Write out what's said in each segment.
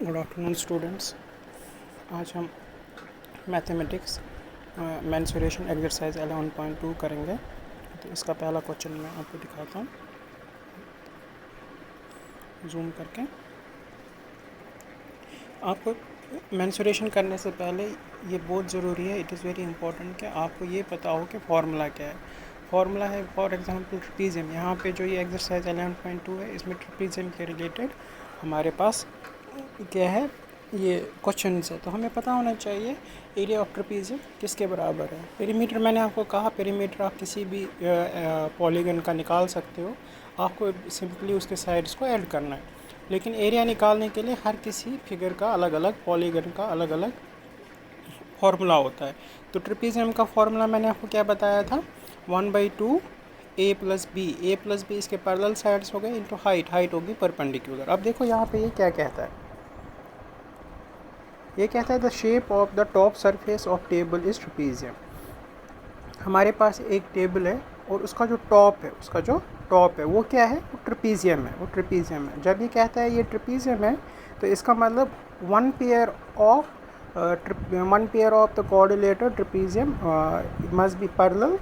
Good afternoon students. आज हम mathematics mensuration exercise 11.2 करेंगे। तो इसका पहला क्वेश्चन मैं आपको दिखाता हूँ जूम करके। आपको मेंसुरेशन करने से पहले ये बहुत ज़रूरी है, इट इज़ वेरी इंपॉर्टेंट कि आपको ये पता हो कि फार्मूला क्या है। फार्मूला है फॉर एग्जांपल ट्रपीजियम। यहाँ पे जो ये एक्सरसाइज 11.2 है, इसमें ट्रपीजियम के रिलेटेड हमारे पास क्या है, ये क्वेश्चन है। तो हमें पता होना चाहिए एरिया ऑफ ट्रपीजियम किसके बराबर है। पेरीमीटर मैंने आपको कहा, पेरीमीटर आप किसी भी पॉलीगन का निकाल सकते हो, आपको सिंपली उसके साइड्स को ऐड करना है। लेकिन एरिया निकालने के लिए हर किसी फिगर का अलग अलग, पॉलीगन का अलग अलग फार्मूला होता है। तो ट्रपीजियम का फार्मूला मैंने आपको क्या बताया था, 1/2 a प्लस बी इसके पैरेलल साइड्स हो गए इंटू हाइट होगी परपेंडिकुलर। अब देखो यहाँ पे ये क्या कहता है, ये कहता है the shape of the top surface of table is trapezium. हमारे पास एक टेबल है और उसका जो टॉप है वो क्या है, वो ट्रपीजियम है। जब ये कहता है ये ट्रपीजियम है, तो इसका मतलब one pair of the coordinator trapezium must be parallel.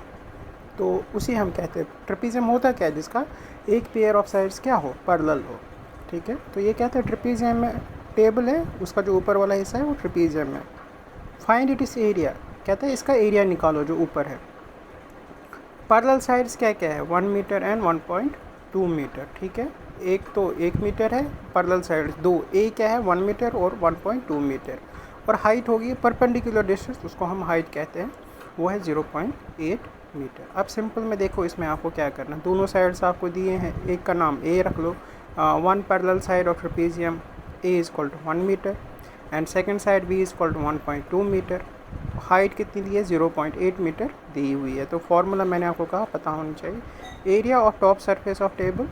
तो उसी हम कहते हैं ट्रपीजियम होता क्या है, जिसका एक पेयर ऑफ साइड्स क्या हो, पैरेलल हो। ठीक है, तो ये कहते हैं ट्रपीजियम में टेबल है, उसका जो ऊपर वाला हिस्सा है वो ट्रपीजियम है। फाइंड इट इस एरिया, कहता है इसका एरिया निकालो जो ऊपर है। पैरेलल साइड्स क्या क्या है, 1 मीटर एंड 1.2 मीटर। ठीक है, एक तो 1 मीटर है, पैरेलल साइड्स दो, ए क्या है 1 मीटर और 1.2 मीटर। और हाइट होगी परपेंडिकुलर डिस्टेंस, उसको हम हाइट कहते हैं, वो है 0.8 मीटर। अब सिंपल में देखो, इसमें आपको क्या करना, दोनों साइड्स आपको दिए हैं, एक का नाम ए रख लो। One parallel side of trapezium A is equal to 1 metre and second side B is equal to 1.2 metre. Height कितनी दी है, 0.8 मीटर दी हुई है। तो फार्मूला मैंने आपको कहा पता होना चाहिए। Area of top surface of table,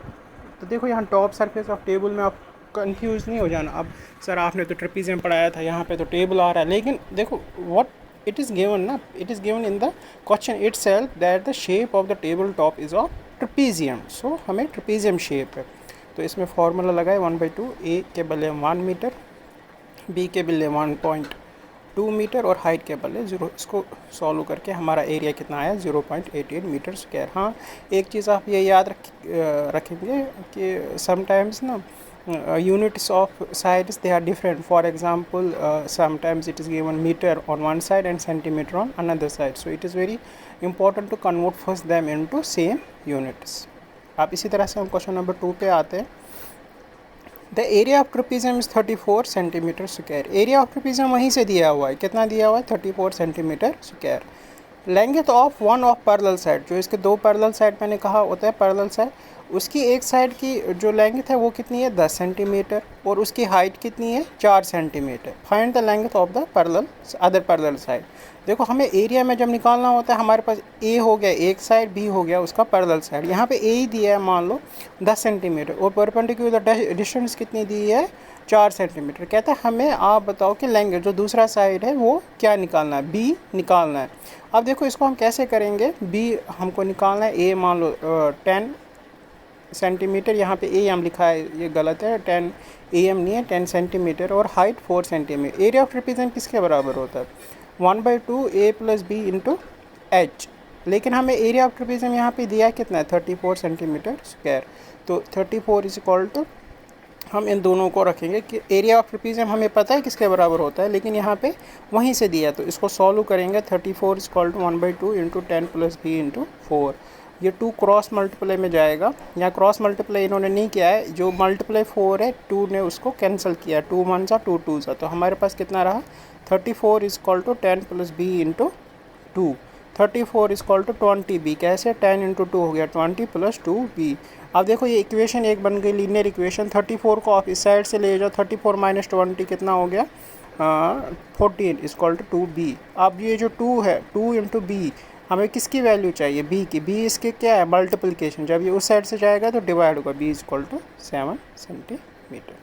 तो देखो यहाँ टॉप सरफेस ऑफ टेबल में आप कंफ्यूज नहीं हो जाना। अब सर आपने तो ट्रपीजियम पढ़ाया था, यहाँ पे तो टेबल आ रहा है, लेकिन देखो व्हाट it is given ना, it is given in the question itself that the shape of the table top is of trapezium। so हमें trapezium shape है, तो इसमें फार्मूला लगाए 1/2, ए के बदले 1 मीटर, बी के बदले 1.2 मीटर और हाइट के बदले 0। इसको सॉल्व करके हमारा एरिया कितना आया, 0.88 मीटर स्क्वायर। हाँ, एक चीज़ आप ये याद रखेंगे कि समटाइम्स ना units of sides they are different. For example, sometimes it is given meter on one side and centimeter on another side, so it is very important to convert first them into same units। आप इसी तरह से हम question number 2 पे आते हैं। The area of trapezium is 34 centimetre square. Area of trapezium वहीं से दिया हुआ है, कितना दिया हुआ है, 34 centimetre square. Length of one of parallel side, जो इसके दो पैरेलल साइड मैंने कहा होता है पैरेलल साइड, उसकी एक साइड की जो लेंथ है वो कितनी है, 10 सेंटीमीटर और उसकी हाइट कितनी है, 4 centimetre. Find the length of the other parallel side. देखो हमें एरिया में जब निकालना होता है, हमारे पास ए हो गया एक साइड, बी हो गया उसका पैरेलल साइड। यहाँ पे ए ही दिया है मान लो 10 सेंटीमीटर और परपेंडिकुलर डिस्टेंस कितनी दी है, 4 सेंटीमीटर। कहता है हमें आप बताओ कि लेंथ जो दूसरा साइड है वो क्या निकालना है, बी निकालना है। अब देखो इसको हम कैसे करेंगे, बी हमको निकालना है, ए मान लो 10 सेंटीमीटर, यहाँ पे ए एम लिखा है ये गलत है, 10 ए एम नहीं है, 10 सेंटीमीटर और height 4 centimetre. Area of trapezium किसके बराबर होता है, 1/2 ए प्लस बी इंटू एच। लेकिन हमें एरिया ऑफ ट्रपीजियम यहाँ पे दिया कितना है, 34 सेंटीमीटर स्क्वायर। तो 34 इज इक्वल टू, हम इन दोनों को रखेंगे कि एरिया ऑफ ट्रपीजियम हमें पता है किसके बराबर होता है, लेकिन यहाँ पे वहीं से दिया, तो इसको सॉल्व करेंगे। 34 is equal to 1/2 into 10 plus b into 4। ये 2 क्रॉस मल्टीप्लाई में जाएगा, यहाँ क्रॉस मल्टीप्लाई इन्होंने नहीं किया है, जो मल्टीप्लाई 4 है 2 ने उसको कैंसिल किया, 2 1 सा 2 2 सा, तो हमारे पास कितना रहा, 34 is equal to 10 plus b into 2। 34 is equal to 20 b, कैसे 10 इंटू 2 हो गया 20 प्लस 2 बी। अब देखो ये इक्वेशन एक बन गई लीनियर इक्वेशन। 34 को आप इस साइड से ले जाओ, 34 माइनस 20 कितना हो गया, 14 इज इक्वल टू 2b। अब ये जो 2 है, 2 इंटू बी, हमें किसकी वैल्यू चाहिए, बी की। बी इसके क्या है, मल्टीप्लिकेशन, जब ये उस साइड से जाएगा तो डिवाइड होगा, b is equal to 7 centimetre.